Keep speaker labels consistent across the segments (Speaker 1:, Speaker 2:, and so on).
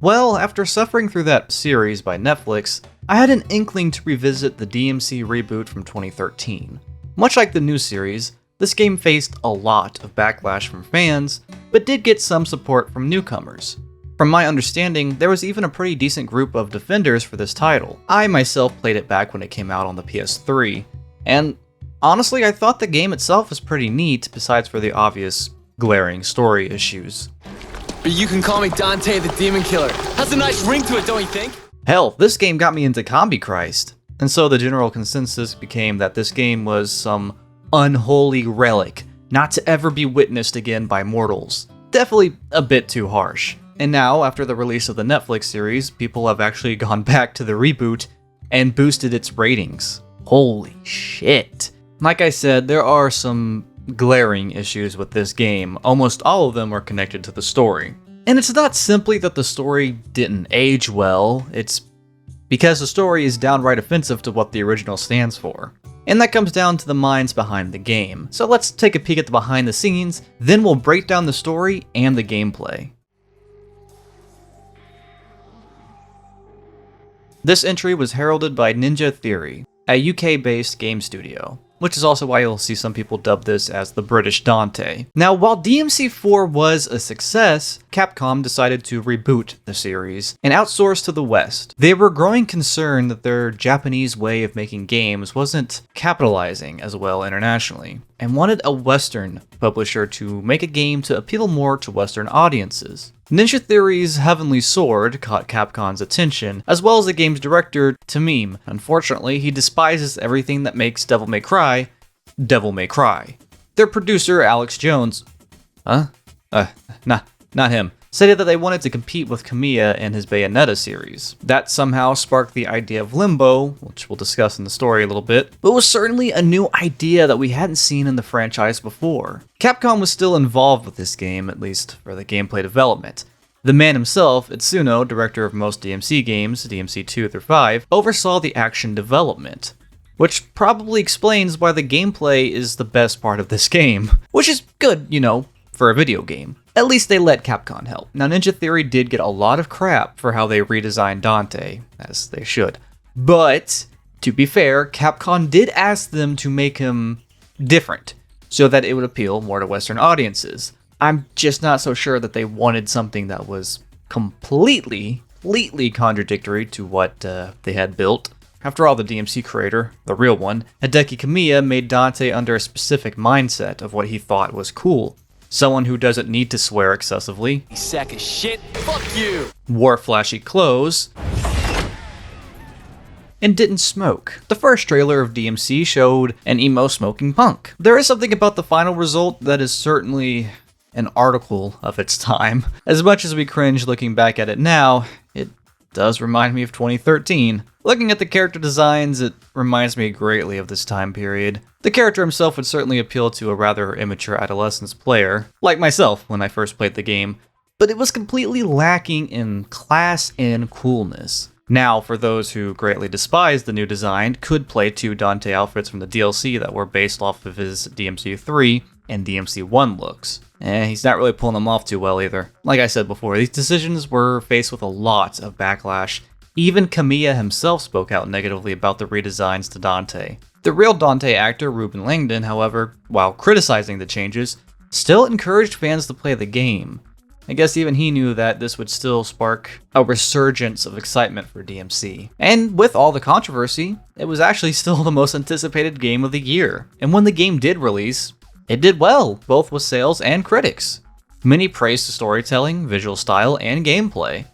Speaker 1: Well, after suffering through that series by Netflix, I had an inkling to revisit the DMC reboot from 2013. Much like the new series, this game faced a lot of backlash from fans, but did get some support from newcomers. From my understanding, there was even a pretty decent group of defenders for this title. I myself played it back when it came out on the PS3, and honestly I thought the game itself was pretty neat besides for the obvious, glaring story issues.
Speaker 2: But you can call me Dante the Demon Killer. Has a nice ring to it, don't you think?
Speaker 1: Hell, this game got me into Combi Christ, and so the general consensus became that this game was some unholy relic, not to ever be witnessed again by mortals. Definitely a bit too harsh. And now, after the release of the Netflix series, people have actually gone back to the reboot and boosted its ratings. Holy shit. Like I said, there are some glaring issues with this game. Almost all of them are connected to the story. And it's not simply that the story didn't age well, it's because the story is downright offensive to what the original stands for. And that comes down to the minds behind the game. So let's take a peek at the behind the scenes, then we'll break down the story and the gameplay. This entry was heralded by Ninja Theory, a UK-based game studio, which is also why you'll see some people dub this as the British Dante. Now, while DMC4 was a success, Capcom decided to reboot the series and outsource to the West. They were growing concerned that their Japanese way of making games wasn't capitalizing as well internationally, and wanted a Western publisher to make a game to appeal more to Western audiences. Ninja Theory's Heavenly Sword caught Capcom's attention, as well as the game's director, Tamim. Unfortunately, he despises everything that makes Devil May Cry, Devil May Cry. Their producer, Alex Jones, not him, stated that they wanted to compete with Kamiya in his Bayonetta series. That somehow sparked the idea of Limbo, which we'll discuss in the story a little bit, but was certainly a new idea that we hadn't seen in the franchise before. Capcom was still involved with this game, at least for the gameplay development. The man himself, Itsuno, director of most DMC games, DMC 2 through 5, oversaw the action development, which probably explains why the gameplay is the best part of this game, which is good, for a video game. At least they let Capcom help. Now, Ninja Theory did get a lot of crap for how they redesigned Dante, as they should. But, to be fair, Capcom did ask them to make him different, so that it would appeal more to Western audiences. I'm just not so sure that they wanted something that was completely contradictory to what they had built. After all, the DMC creator, the real one, Hideki Kamiya, made Dante under a specific mindset of what he thought was cool. Someone who doesn't need to swear excessively,
Speaker 2: You sack of shit, fuck you!
Speaker 1: wore flashy clothes, and didn't smoke. The first trailer of DMC showed an emo smoking punk. There is something about the final result that is certainly an article of its time. As much as we cringe looking back at it now, it does remind me of 2013. Looking at the character designs, it reminds me greatly of this time period. The character himself would certainly appeal to a rather immature adolescence player, like myself when I first played the game, but it was completely lacking in class and coolness. Now, for those who greatly despise the new design, could play 2 Dante outfits from the DLC that were based off of his DMC 3 and DMC 1 looks. He's not really pulling them off too well either. Like I said before, these decisions were faced with a lot of backlash. Even Kamiya himself spoke out negatively about the redesigns to Dante. The real Dante actor, Ruben Langdon, however, while criticizing the changes, still encouraged fans to play the game. I guess even he knew that this would still spark a resurgence of excitement for DMC. And with all the controversy, it was actually still the most anticipated game of the year. And when the game did release, it did well, both with sales and critics. Many praised the storytelling, visual style, and gameplay.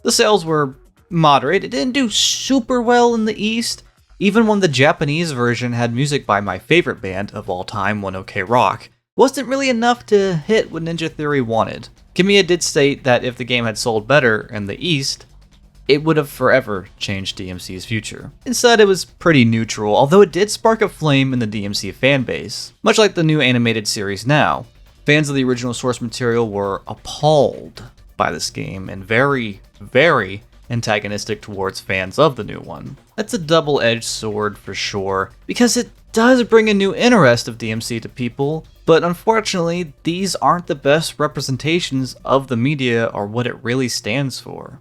Speaker 1: The sales were moderate. It didn't do super well in the East, even when the Japanese version had music by my favorite band of all time, One OK Rock. Wasn't really enough to hit what Ninja Theory wanted. Kamiya did state that if the game had sold better in the East, it would have forever changed DMC's future. Instead, it was pretty neutral, although it did spark a flame in the DMC fanbase, much like the new animated series now. Fans of the original source material were appalled by this game and very antagonistic towards fans of the new one. That's a double-edged sword for sure, because it does bring a new interest of DMC to people, but unfortunately, these aren't the best representations of the media or what it really stands for.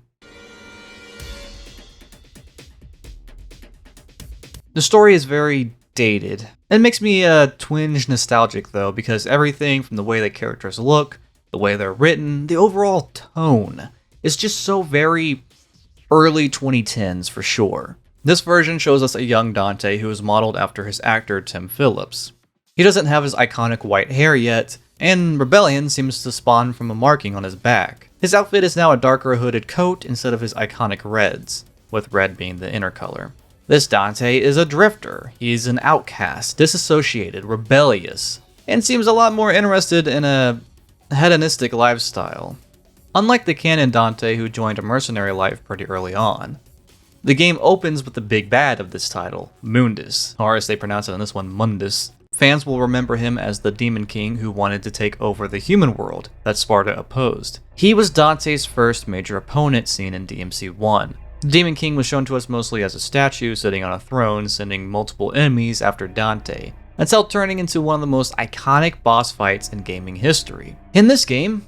Speaker 1: The story is very dated. It makes me a twinge nostalgic though, because everything from the way the characters look, the way they're written, the overall tone is just so very early 2010s for sure. This version shows us a young Dante who is modeled after his actor Tim Phillips. He doesn't have his iconic white hair yet, and rebellion seems to spawn from a marking on his back. His outfit is now a darker hooded coat instead of his iconic reds, with red being the inner color. This Dante is a drifter. He's an outcast, disassociated, rebellious, and seems a lot more interested in a hedonistic lifestyle. Unlike the canon Dante who joined a mercenary life pretty early on. The game opens with the big bad of this title, Mundus, or as they pronounce it in this one, Mundus. Fans will remember him as the Demon King who wanted to take over the human world that Sparta opposed. He was Dante's first major opponent seen in DMC 1. The Demon King was shown to us mostly as a statue sitting on a throne, sending multiple enemies after Dante, until turning into one of the most iconic boss fights in gaming history. In this game,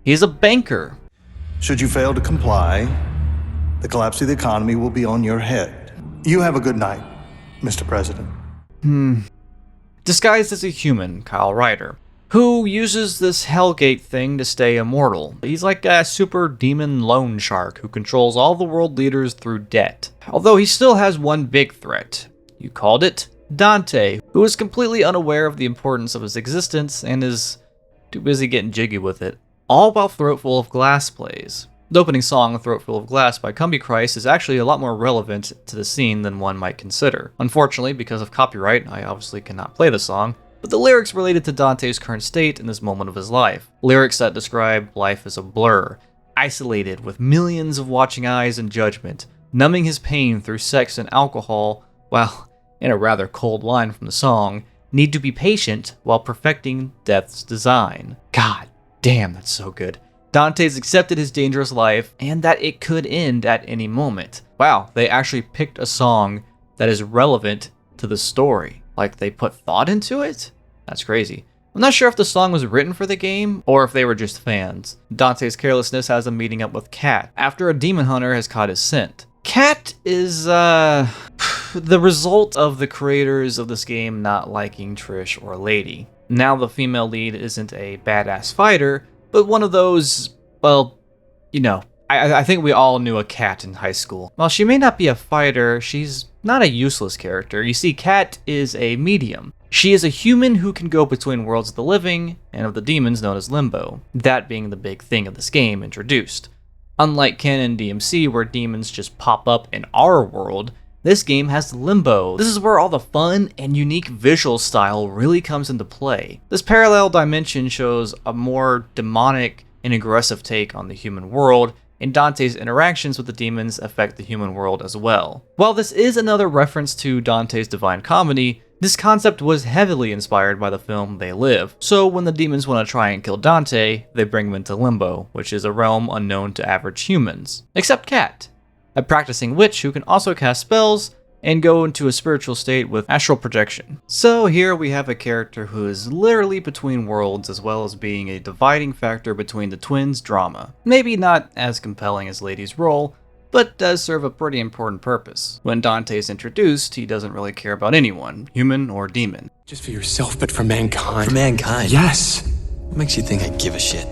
Speaker 1: he's a banker.
Speaker 3: Should you fail to comply, the collapse of the economy will be on your head. You have a good night, Mr. President.
Speaker 1: Disguised as a human, Kyle Ryder, who uses this Hellgate thing to stay immortal. He's like a super demon loan shark who controls all the world leaders through debt. Although he still has one big threat. You called it Dante, who is completely unaware of the importance of his existence and is too busy getting jiggy with it, all while Throatful of Glass plays. The opening song, Throatful of Glass by Cumbichrist, is actually a lot more relevant to the scene than one might consider. Unfortunately, because of copyright, I obviously cannot play the song, but the lyrics related to Dante's current state in this moment of his life. Lyrics that describe life as a blur, isolated with millions of watching eyes and judgment, numbing his pain through sex and alcohol, while, in a rather cold line from the song, need to be patient while perfecting death's design. God damn, that's so good. Dante's accepted his dangerous life and that it could end at any moment. Wow, they actually picked a song that is relevant to the story. Like they put thought into it? That's crazy. I'm not sure if the song was written for the game or if they were just fans. Dante's carelessness has him meeting up with Cat after a demon hunter has caught his scent. Cat is, the result of the creators of this game not liking Trish or Lady. Now the female lead isn't a badass fighter, but one of those, well, you know, I think we all knew a Cat in high school. While she may not be a fighter, she's not a useless character. You see, Cat is a medium. She is a human who can go between worlds of the living and of the demons known as Limbo, that being the big thing of this game introduced. Unlike canon DMC where demons just pop up in our world, this game has Limbo. This is where all the fun and unique visual style really comes into play. This parallel dimension shows a more demonic and aggressive take on the human world, and Dante's interactions with the demons affect the human world as well. While this is another reference to Dante's Divine Comedy, this concept was heavily inspired by the film They Live. So when the demons want to try and kill Dante, they bring him into Limbo, which is a realm unknown to average humans. Except Cat, a practicing witch who can also cast spells and go into a spiritual state with astral projection. So here we have a character who is literally between worlds as well as being a dividing factor between the twins' drama. Maybe not as compelling as Lady's role, but does serve a pretty important purpose. When Dante is introduced, he doesn't really care about anyone, human or demon.
Speaker 4: Just for yourself, but for mankind.
Speaker 5: For mankind?
Speaker 4: Yes.
Speaker 5: What makes you think I give a shit?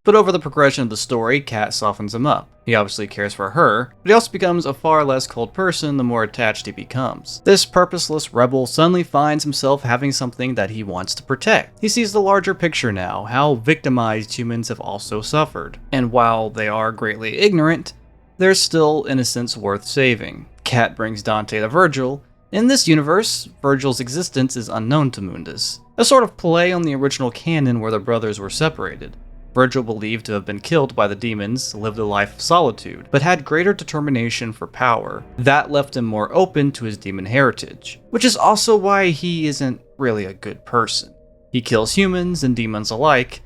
Speaker 1: But over the progression of the story, Cat softens him up. He obviously cares for her, but he also becomes a far less cold person the more attached he becomes. This purposeless rebel suddenly finds himself having something that he wants to protect. He sees the larger picture now, how victimized humans have also suffered. And while they are greatly ignorant, there's still innocence worth saving. Cat brings Dante to Virgil. In this universe, Virgil's existence is unknown to Mundus, a sort of play on the original canon where the brothers were separated. Virgil, believed to have been killed by the demons, lived a life of solitude, but had greater determination for power. That left him more open to his demon heritage, which is also why he isn't really a good person. He kills humans and demons alike,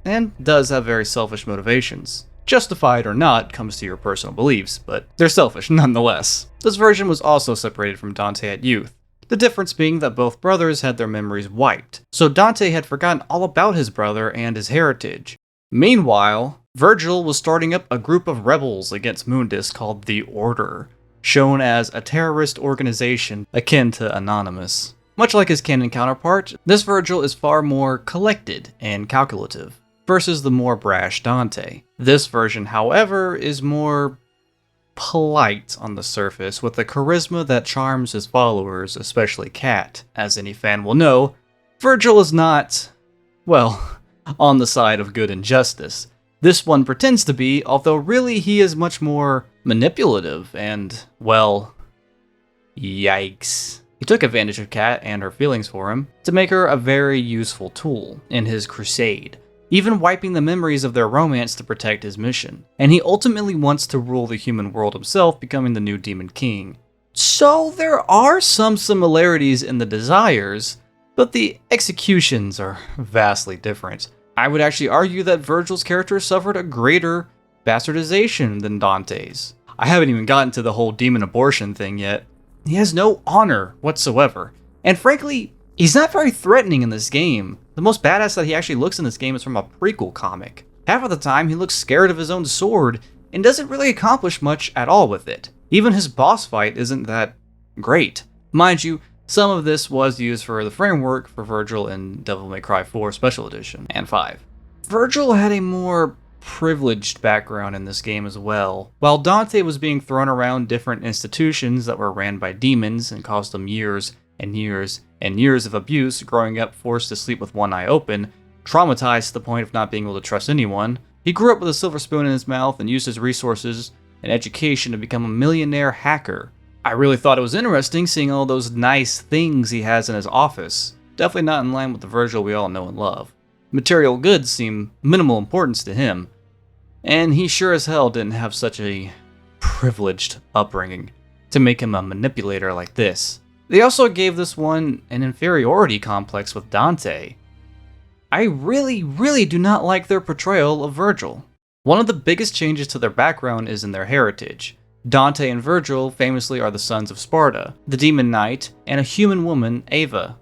Speaker 1: and does have very selfish motivations. Justified or not comes to your personal beliefs, but they're selfish nonetheless. This version was also separated from Dante at youth. The difference being that both brothers had their memories wiped, so Dante had forgotten all about his brother and his heritage. Meanwhile, Virgil was starting up a group of rebels against Mundus called the Order. shown as a terrorist organization akin to Anonymous. Much like his canon counterpart, this Virgil is far more collected and calculative, versus the more brash Dante. This version, however, is more polite on the surface, with a charisma that charms his followers, especially Kat. As any fan will know, Virgil is not, well, on the side of good and justice. This one pretends to be, although really he is much more manipulative and, well, yikes. He took advantage of Kat and her feelings for him to make her a very useful tool in his crusade, even wiping the memories of their romance to protect his mission. And he ultimately wants to rule the human world himself, becoming the new Demon King. So there are some similarities in the desires, but the executions are vastly different. I would actually argue that Virgil's character suffered a greater bastardization than Dante's. I haven't even gotten to the whole demon abortion thing yet. He has no honor whatsoever. And frankly, he's not very threatening in this game. The most badass that he actually looks in this game is from a prequel comic. Half of the time, he looks scared of his own sword and doesn't really accomplish much at all with it. Even his boss fight isn't that great. Mind you, some of this was used for the framework for Virgil in Devil May Cry 4 Special Edition and 5. Virgil had a more privileged background in this game as well. While Dante was being thrown around different institutions that were ran by demons and caused him years and years and years of abuse, growing up forced to sleep with one eye open, traumatized to the point of not being able to trust anyone, he grew up with a silver spoon in his mouth and used his resources and education to become a millionaire hacker. I really thought it was interesting seeing all those nice things he has in his office. Definitely not in line with the Virgil we all know and love. Material goods seem minimal importance to him, and he sure as hell didn't have such a privileged upbringing to make him a manipulator like this. They also gave this one an inferiority complex with Dante. I really do not like their portrayal of Virgil. One of the biggest changes to their background is in their heritage. Dante and Virgil famously are the sons of Sparta, the demon knight, and a human woman, Eva.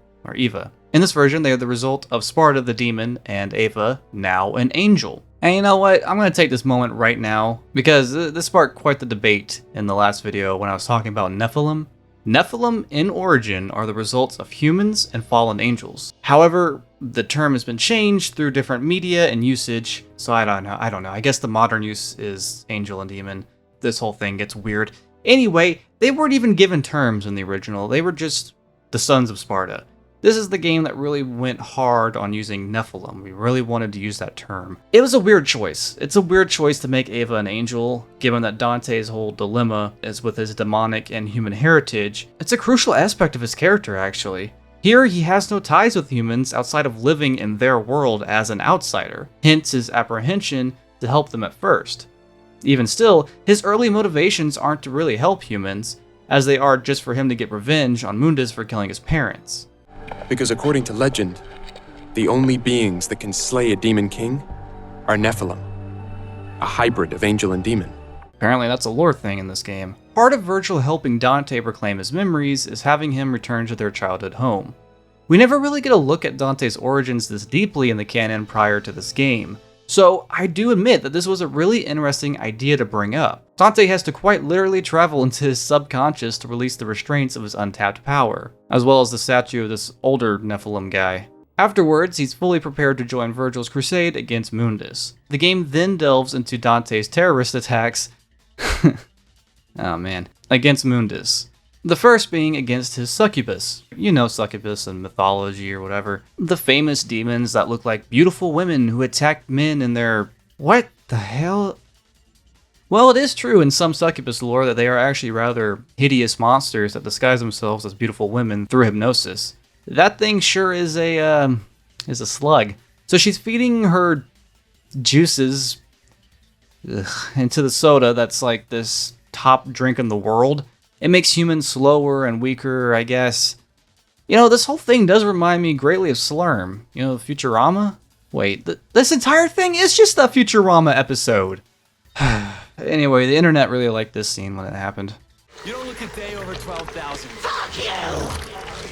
Speaker 1: In this version, they are the result of Sparta the demon and Eva, now an angel. And you know what? I'm going to take this moment right now because this sparked quite the debate in the last video when I was talking about Nephilim. Nephilim in origin are the results of humans and fallen angels. However, the term has been changed through different media and usage, so I don't know. I guess the modern use is angel and demon. This whole thing gets weird. Anyway, they weren't even given terms in the original. They were just the sons of Sparta. This is the game that really went hard on using Nephilim. We really wanted to use that term. It was a weird choice. It's a weird choice to make Eva an angel, given that Dante's whole dilemma is with his demonic and human heritage. It's a crucial aspect of his character, actually. Here, he has no ties with humans outside of living in their world as an outsider, hence his apprehension to help them at first. Even still, his early motivations aren't to really help humans, as they are just for him to get revenge on Mundus for killing his parents.
Speaker 4: Because according to legend, the only beings that can slay a demon king are Nephilim, a hybrid of angel and demon.
Speaker 1: Apparently that's a lore thing in this game. Part of Virgil helping Dante reclaim his memories is having him return to their childhood home. We never really get a look at Dante's origins this deeply in the canon prior to this game, so I do admit that this was a really interesting idea to bring up. Dante has to quite literally travel into his subconscious to release the restraints of his untapped power, as well as the statue of this older Nephilim guy. Afterwards, he's fully prepared to join Virgil's crusade against Mundus. The game then delves into Dante's terrorist attacks against Mundus. The first being against his succubus. You know succubus in mythology or whatever. The famous demons that look like beautiful women who attacked men in their... What the hell? Well, it is true in some succubus lore that they are actually rather hideous monsters that disguise themselves as beautiful women through hypnosis. That thing sure is a slug. So she's feeding her juices into the soda that's like this top drink in the world. It makes humans slower and weaker, I guess. You know, this whole thing does remind me greatly of Slurm. You know, Futurama? Wait, this entire thing is just a Futurama episode. Anyway, the internet really liked this scene when it happened.
Speaker 2: You don't look a day over 12,000.
Speaker 6: Fuck you!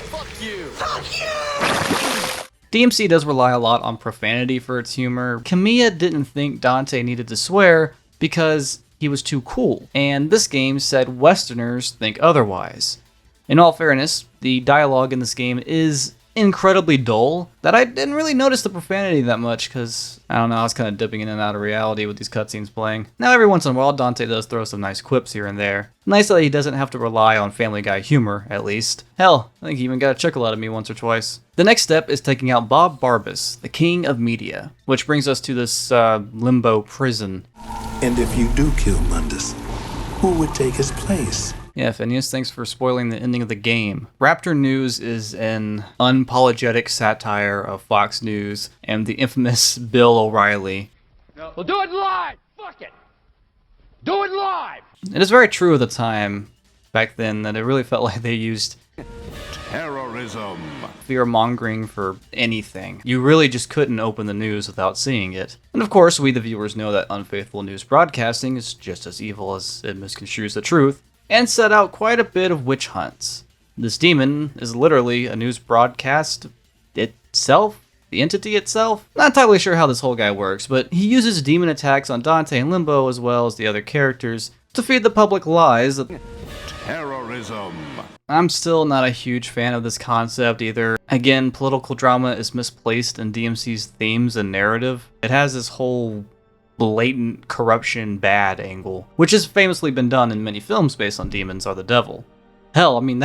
Speaker 2: Fuck you!
Speaker 6: Fuck you!
Speaker 1: DMC does rely a lot on profanity for its humor. Kamiya didn't think Dante needed to swear because he was too cool, and this game said Westerners think otherwise. In all fairness, the dialogue in this game is incredibly dull, that I didn't really notice the profanity that much because, I don't know, I was kind of dipping in and out of reality with these cutscenes playing. Now every once in a while Dante does throw some nice quips here and there. Nice that he doesn't have to rely on Family Guy humor, at least. Hell, I think he even got a chuckle out of me once or twice. The next step is taking out Bob Barbas, the king of media, which brings us to this limbo prison.
Speaker 7: And if you do kill Mundus, who would take his place?
Speaker 1: Yeah, Phineas, thanks for spoiling the ending of the game. Raptor News is an unapologetic satire of Fox News and the infamous Bill O'Reilly.
Speaker 8: We'll do it live! Fuck it! Do it live!
Speaker 1: It is very true at the time, back then, that it really felt like they used
Speaker 9: terrorism,
Speaker 1: fear-mongering for anything. You really just couldn't open the news without seeing it. And of course, we the viewers know that unfaithful news broadcasting is just as evil as it misconstrues the truth, and set out quite a bit of witch hunts. This demon is literally a news broadcast itself, the entity itself. Not entirely sure how this whole guy works, but he uses demon attacks on Dante and Limbo as well as the other characters to feed the public lies.
Speaker 9: terrorism.
Speaker 1: I'm still not a huge fan of this concept either. Again, political drama is misplaced in DMC's themes and narrative. It has this whole blatant corruption bad angle, which has famously been done in many films based on demons or the devil. Hell, I mean,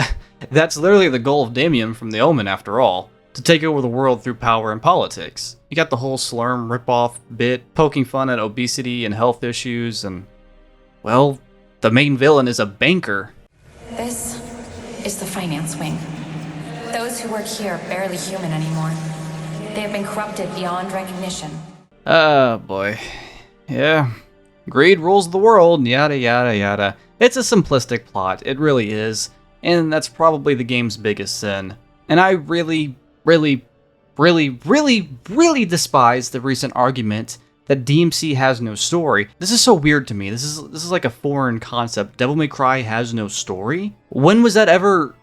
Speaker 1: that's literally the goal of Damien from The Omen after all, to take over the world through power and politics. You got the whole Slurm ripoff bit, poking fun at obesity and health issues, and, well, the main villain is a banker.
Speaker 10: This is the finance wing. Those who work here are barely human anymore. They have been corrupted beyond recognition.
Speaker 1: Oh boy. Yeah, greed rules the world, yada yada yada. It's a simplistic plot, it really is, and that's probably the game's biggest sin. And I really despise the recent argument that DMC has no story. This is so weird to me. This is like a foreign concept. Devil May Cry has no story? When was that ever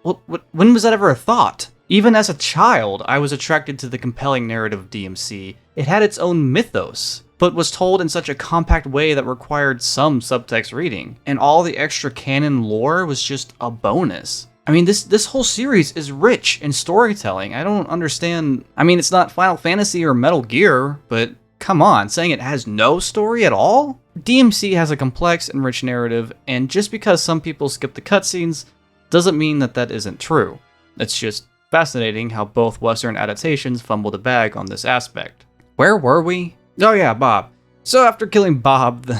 Speaker 1: a thought? Even as a child, I was attracted to the compelling narrative of DMC. It had its own mythos, but was told in such a compact way that required some subtext reading, and all the extra canon lore was just a bonus. I mean, this whole series is rich in storytelling. I don't understand. I mean, it's not Final Fantasy or Metal Gear, but come on, saying it has no story at all? DMC has a complex and rich narrative, and just because some people skip the cutscenes doesn't mean that that isn't true. It's just fascinating how both Western adaptations fumble the bag on this aspect. Where were we? Oh yeah, Bob. So after killing Bob,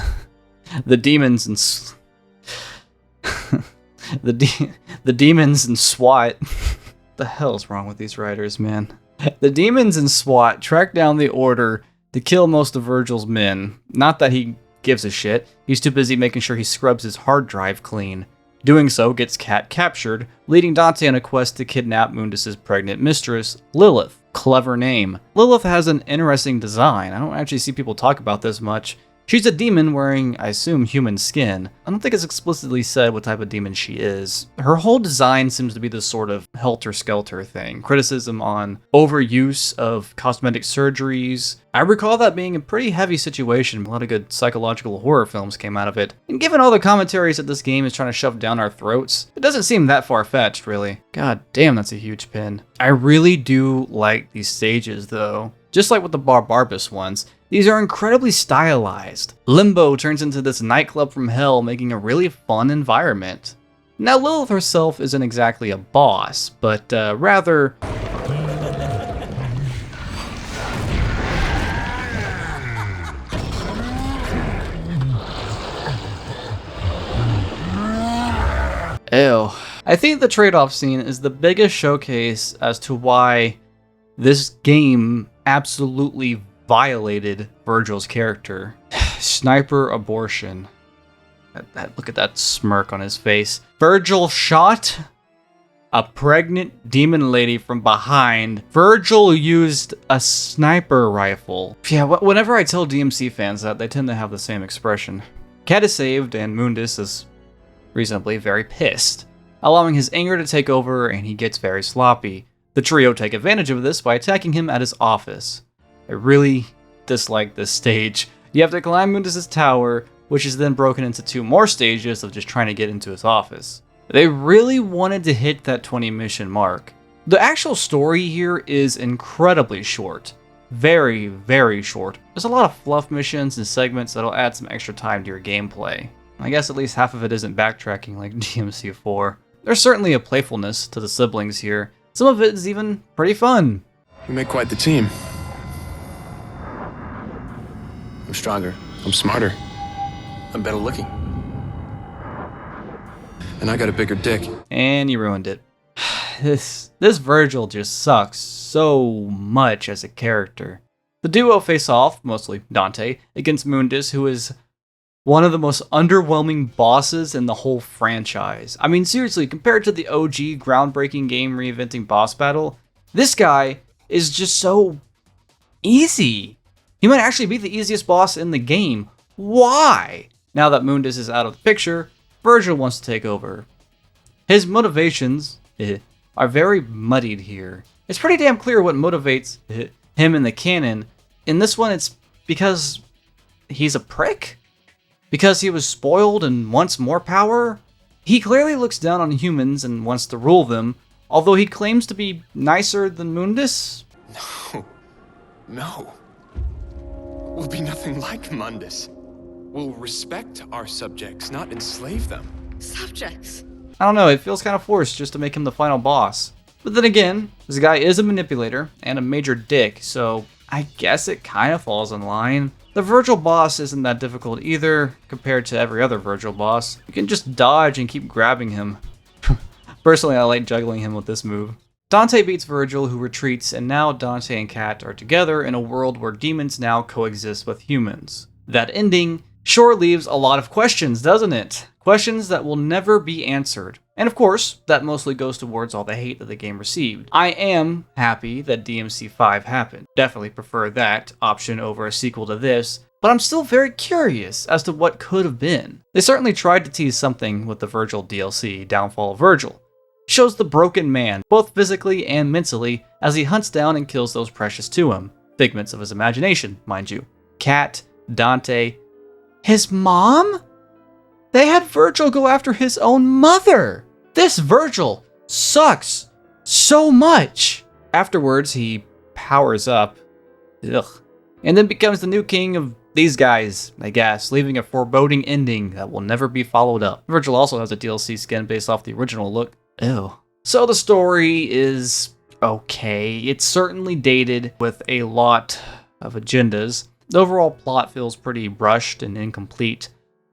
Speaker 1: the demons and the demons and SWAT. The hell's wrong with these writers, man? The demons and SWAT track down the order to kill most of Virgil's men. Not that he gives a shit. He's too busy making sure he scrubs his hard drive clean. Doing so gets Cat captured, leading Dante on a quest to kidnap Mundus's pregnant mistress, Lilith. Clever name. Lilith has an interesting design. I don't actually see people talk about this much. She's a demon wearing, I assume, human skin. I don't think it's explicitly said what type of demon she is. Her whole design seems to be this sort of helter-skelter thing. Criticism on overuse of cosmetic surgeries. I recall that being a pretty heavy situation. A lot of good psychological horror films came out of it. And given all the commentaries that this game is trying to shove down our throats, it doesn't seem that far-fetched, really. God damn, that's a huge pin. I really do like these stages, though. Just like with the Barbarbas ones, these are incredibly stylized. Limbo turns into this nightclub from hell, making a really fun environment. Now, Lilith herself isn't exactly a boss, but rather... Ew. I think the trade-off scene is the biggest showcase as to why this game absolutely violated Virgil's character. Sniper abortion. Look at that smirk on his face. Virgil shot a pregnant demon lady from behind. Virgil used a sniper rifle. Yeah, whenever I tell DMC fans that, they tend to have the same expression. Cat is saved, and Mundus is reasonably very pissed, allowing his anger to take over, and he gets very sloppy. The trio take advantage of this by attacking him at his office. I really dislike this stage. You have to climb Mundus's tower, which is then broken into 2 more stages of just trying to get into his office. They really wanted to hit that 20 mission mark. The actual story here is incredibly short. Very, very short. There's a lot of fluff missions and segments that'll add some extra time to your gameplay. I guess at least half of it isn't backtracking like DMC4. There's certainly a playfulness to the siblings here. Some of it is even pretty fun.
Speaker 4: We make quite the team.
Speaker 2: I'm stronger.
Speaker 4: I'm smarter.
Speaker 2: I'm better looking.
Speaker 4: And I got a bigger dick.
Speaker 1: And you ruined it. This Virgil just sucks so much as a character. The duo face off, mostly Dante, against Mundus, who is one of the most underwhelming bosses in the whole franchise. I mean, seriously, compared to the OG groundbreaking game reinventing boss battle, this guy is just so easy. He might actually be the easiest boss in the game. Why? Now that Mundus is out of the picture, Virgil wants to take over. His motivations are very muddied here. It's pretty damn clear what motivates him in the canon. In this one, it's because he's a prick? Because he was spoiled and wants more power? He clearly looks down on humans and wants to rule them, although he claims to be nicer than Mundus.
Speaker 4: No. We'll be nothing like Mundus. We'll respect our subjects, not enslave them.
Speaker 6: Subjects?
Speaker 1: I don't know, it feels kind of forced just to make him the final boss. But then again, this guy is a manipulator and a major dick, so I guess it kind of falls in line. The Virgil boss isn't that difficult either, compared to every other Virgil boss. You can just dodge and keep grabbing him. Personally, I like juggling him with this move. Dante beats Virgil, who retreats, and now Dante and Kat are together in a world where demons now coexist with humans. That ending sure leaves a lot of questions, doesn't it? Questions that will never be answered. And of course, that mostly goes towards all the hate that the game received. I am happy that DMC5 happened. Definitely prefer that option over a sequel to this, but I'm still very curious as to what could have been. They certainly tried to tease something with the Virgil DLC, Downfall of Virgil. Shows the broken man, both physically and mentally, as he hunts down and kills those precious to him. Figments of his imagination, mind you. Kat, Dante, his mom? They had Virgil go after his own mother! This Virgil sucks so much! Afterwards, he powers up, and then becomes the new king of these guys, I guess, leaving a foreboding ending that will never be followed up. Virgil also has a DLC skin based off the original look. Ew. So the story is okay. It's certainly dated with a lot of agendas. The overall plot feels pretty rushed and incomplete.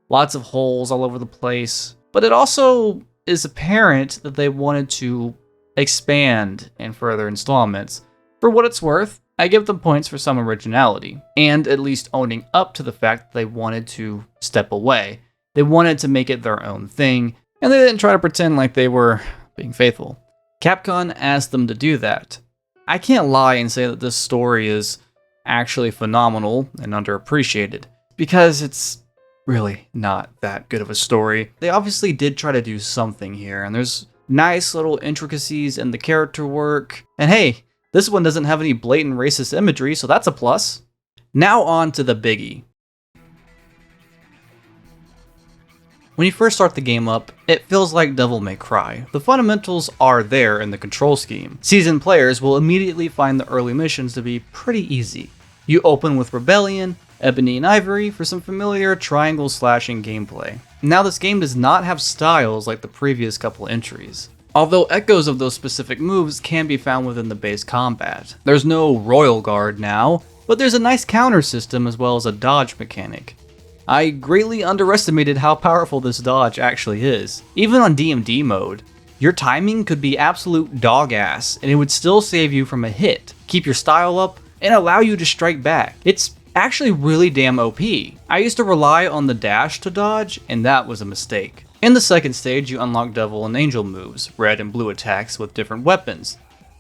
Speaker 1: Lots of holes all over the place. But it also is apparent that they wanted to expand in further installments. For what it's worth, I give them points for some originality, and at least owning up to the fact that they wanted to step away. They wanted to make it their own thing, and they didn't try to pretend like they were being faithful. Capcom asked them to do that. I can't lie and say that this story is actually phenomenal and underappreciated, because it's really not that good of a story. They obviously did try to do something here, and there's nice little intricacies in the character work, and hey, this one doesn't have any blatant racist imagery, so that's a plus. Now on to the biggie. When you first start the game up, it feels like Devil May Cry. The fundamentals are there in the control scheme. Seasoned players will immediately find the early missions to be pretty easy. You open with Rebellion, Ebony and Ivory for some familiar triangle slashing gameplay. Now this game does not have styles like the previous couple entries, although echoes of those specific moves can be found within the base combat. There's no Royal Guard now, but there's a nice counter system as well as a dodge mechanic. I greatly underestimated how powerful this dodge actually is. Even on DMD mode, your timing could be absolute dog ass and it would still save you from a hit, keep your style up, and allow you to strike back. It's actually really damn OP. I used to rely on the dash to dodge, and that was a mistake. In the second stage, you unlock Devil and Angel moves, red and blue attacks with different weapons.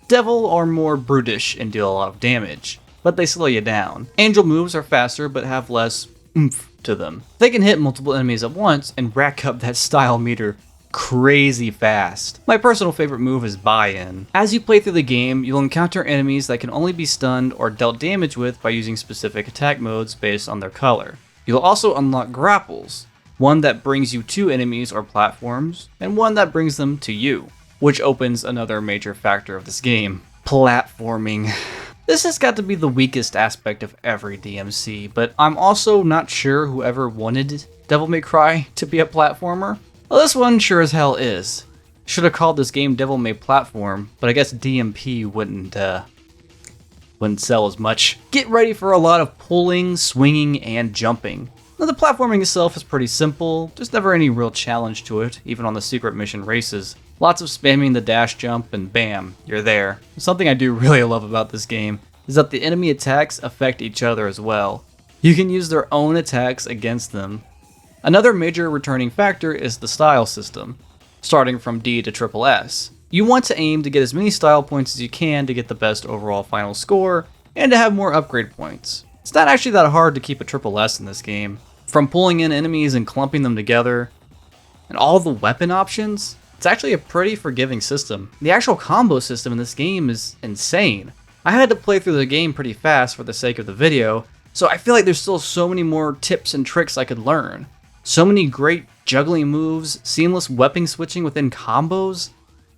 Speaker 1: Devil are more brutish and deal a lot of damage, but they slow you down. Angel moves are faster but have less oomph to them. They can hit multiple enemies at once and rack up that style meter crazy fast. My personal favorite move is buy-in. As you play through the game, you'll encounter enemies that can only be stunned or dealt damage with by using specific attack modes based on their color. You'll also unlock grapples, one that brings you to enemies or platforms, and one that brings them to you, which opens another major factor of this game: platforming. This has got to be the weakest aspect of every DMC, but I'm also not sure whoever wanted Devil May Cry to be a platformer. Well, this one sure as hell is. Should have called this game Devil May Platform, but I guess DMP wouldn't sell as much. Get ready for a lot of pulling, swinging, and jumping. Now, the platforming itself is pretty simple. There's never any real challenge to it, even on the secret mission races. Lots of spamming the dash jump and bam, you're there. Something I do really love about this game is that the enemy attacks affect each other as well. You can use their own attacks against them. Another major returning factor is the style system, starting from D to triple S. You want to aim to get as many style points as you can to get the best overall final score, and to have more upgrade points. It's not actually that hard to keep a triple S in this game. From pulling in enemies and clumping them together, and all the weapon options, it's actually a pretty forgiving system. The actual combo system in this game is insane. I had to play through the game pretty fast for the sake of the video, so I feel like there's still so many more tips and tricks I could learn. So many great juggling moves, seamless weapon switching within combos.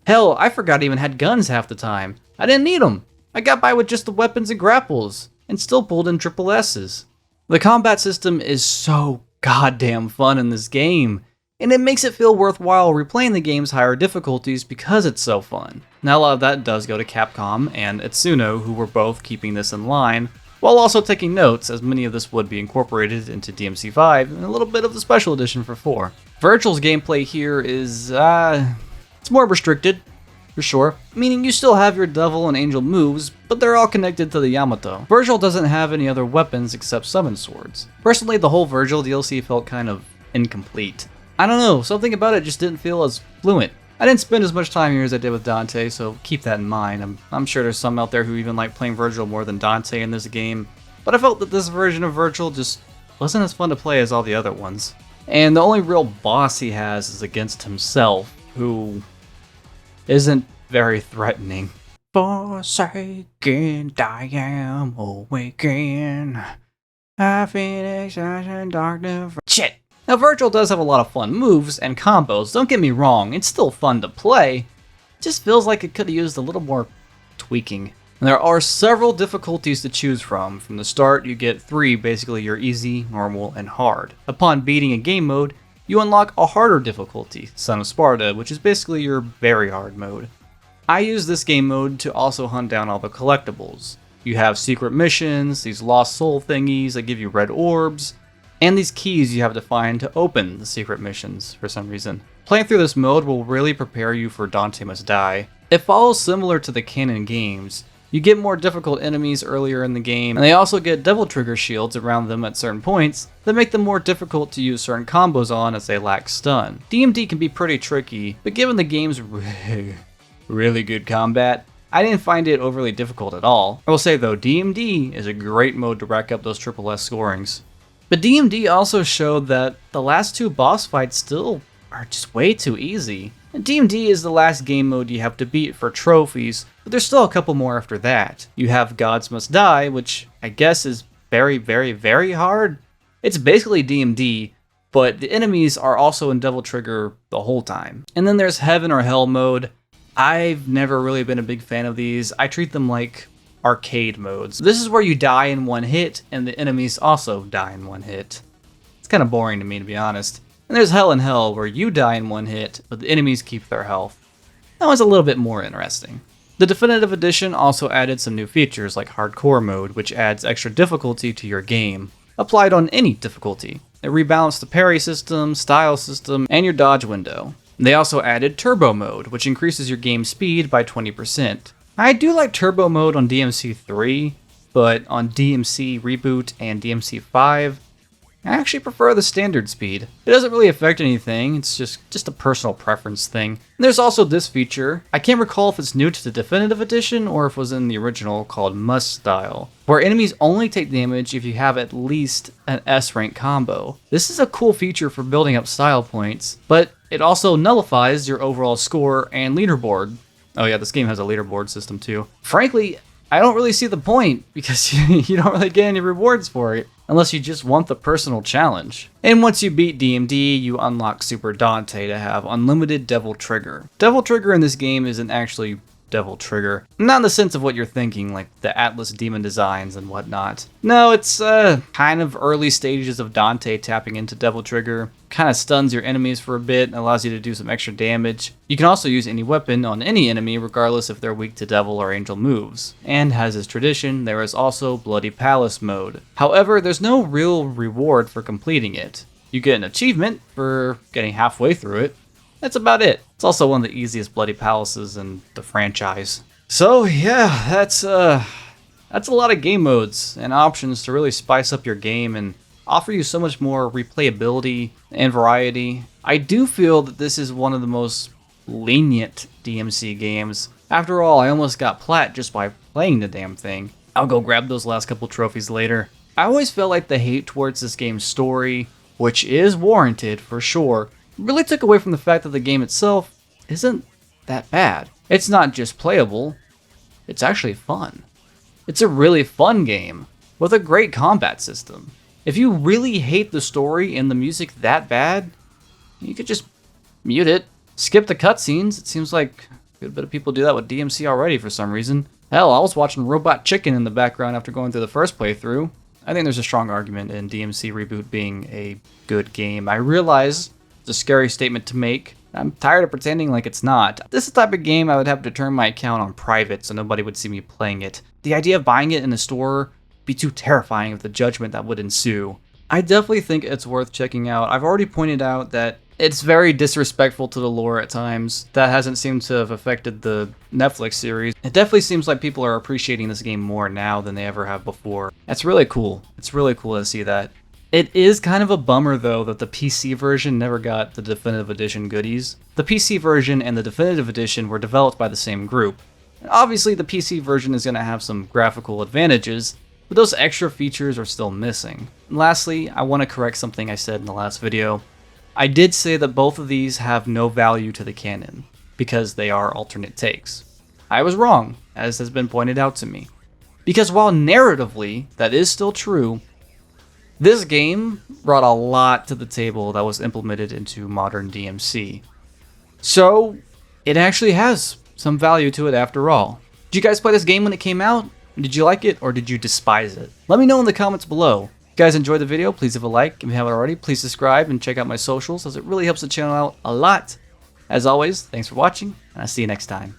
Speaker 1: Hell, I forgot I even had guns half the time. I didn't need them. I got by with just the weapons and grapples, and still pulled in triple S's. The combat system is so goddamn fun in this game, and it makes it feel worthwhile replaying the game's higher difficulties because it's so fun. Now, a lot of that does go to Capcom and Itsuno, who were both keeping this in line, while also taking notes, as many of this would be incorporated into DMC5 and a little bit of the special edition for 4. Virgil's gameplay here is, it's more restricted, for sure, meaning you still have your devil and angel moves, but they're all connected to the Yamato. Virgil doesn't have any other weapons except summon swords. Personally, the whole Virgil DLC felt kind of incomplete. I don't know, something about it just didn't feel as fluent. I didn't spend as much time here as I did with Dante, so keep that in mind. I'm sure there's some out there who even like playing Virgil more than Dante in this game, but I felt that this version of Virgil just wasn't as fun to play as all the other ones. And the only real boss he has is against himself, who isn't very threatening. Forsaken, I am awakened. I feel in darkness. Shit! Now, Virgil does have a lot of fun moves and combos, don't get me wrong, it's still fun to play. It just feels like it could have used a little more tweaking. And there are several difficulties to choose from. From the start, you get 3, basically your easy, normal, and hard. Upon beating a game mode, you unlock a harder difficulty, Son of Sparta, which is basically your very hard mode. I use this game mode to also hunt down all the collectibles. You have secret missions, these lost soul thingies that give you red orbs, and these keys you have to find to open the secret missions for some reason. Playing through this mode will really prepare you for Dante Must Die. It follows similar to the canon games. You get more difficult enemies earlier in the game, and they also get devil trigger shields around them at certain points that make them more difficult to use certain combos on as they lack stun. DMD can be pretty tricky, but given the game's really good combat, I didn't find it overly difficult at all. I will say though, DMD is a great mode to rack up those triple S scorings. But DMD also showed that the last 2 boss fights still are just way too easy. And DMD is the last game mode you have to beat for trophies, but there's still a couple more after that. You have Gods Must Die, which I guess is very, very, very hard. It's basically DMD, but the enemies are also in Devil Trigger the whole time. And then there's Heaven or Hell mode. I've never really been a big fan of these. I treat them like arcade modes. This is where you die in one hit, and the enemies also die in one hit. It's kind of boring to me, to be honest. And there's Hell in Hell, where you die in one hit, but the enemies keep their health. That one's a little bit more interesting. The Definitive Edition also added some new features like Hardcore mode, which adds extra difficulty to your game, applied on any difficulty. It rebalanced the parry system, style system, and your dodge window. They also added Turbo mode, which increases your game speed by 20%. I do like Turbo mode on DMC3, but on DMC Reboot and DMC5, I actually prefer the standard speed. It doesn't really affect anything, it's just a personal preference thing. And there's also this feature. I can't recall if it's new to the Definitive Edition or if it was in the original, called Must Style, where enemies only take damage if you have at least an S rank combo. This is a cool feature for building up style points, but it also nullifies your overall score and leaderboard. Oh yeah, this game has a leaderboard system too. Frankly, I don't really see the point, because you don't really get any rewards for it. unless you just want the personal challenge. And once you beat DMD, you unlock Super Dante to have unlimited Devil Trigger. Devil Trigger in this game isn't actually Devil Trigger. Not in the sense of what you're thinking, like the Atlas demon designs and whatnot. No, it's kind of early stages of Dante tapping into Devil Trigger. Kind of stuns your enemies for a bit and allows you to do some extra damage. You can also use any weapon on any enemy regardless if they're weak to devil or angel moves. And as is tradition, there is also Bloody Palace mode. However, there's no real reward for completing it. You get an achievement for getting halfway through it. That's about it. It's also one of the easiest Bloody Palaces in the franchise. So yeah, that's a lot of game modes and options to really spice up your game and offer you so much more replayability and variety. I do feel that this is one of the most lenient DMC games. After all, I almost got plat just by playing the damn thing. I'll go grab those last couple trophies later. I always felt like the hate towards this game's story, which is warranted for sure, really took away from the fact that the game itself isn't that bad. It's not just playable, it's actually fun. It's a really fun game with a great combat system. If you really hate the story and the music that bad, you could just mute it. Skip the cutscenes. It seems like a good bit of people do that with DMC already for some reason. Hell, I was watching Robot Chicken in the background after going through the first playthrough. I think there's a strong argument in DMC Reboot being a good game. I realize it's a scary statement to make. I'm tired of pretending like it's not. This is the type of game I would have to turn my account on private so nobody would see me playing it. The idea of buying it in a store would be too terrifying of the judgment that would ensue. I definitely think it's worth checking out. I've already pointed out that it's very disrespectful to the lore at times. That hasn't seemed to have affected the Netflix series. It definitely seems like people are appreciating this game more now than they ever have before. That's really cool. It's really cool to see that. It is kind of a bummer though that the PC version never got the Definitive Edition goodies. The PC version and the Definitive Edition were developed by the same group. And obviously the PC version is going to have some graphical advantages, but those extra features are still missing. And lastly, I want to correct something I said in the last video. I did say that both of these have no value to the canon, because they are alternate takes. I was wrong, as has been pointed out to me. Because while narratively that is still true, this game brought a lot to the table that was implemented into modern DMC. So, it actually has some value to it after all. Did you guys play this game when it came out? Did you like it or did you despise it? Let me know in the comments below. If you guys enjoyed the video, please leave a like. If you haven't already, please subscribe and check out my socials as it really helps the channel out a lot. As always, thanks for watching and I'll see you next time.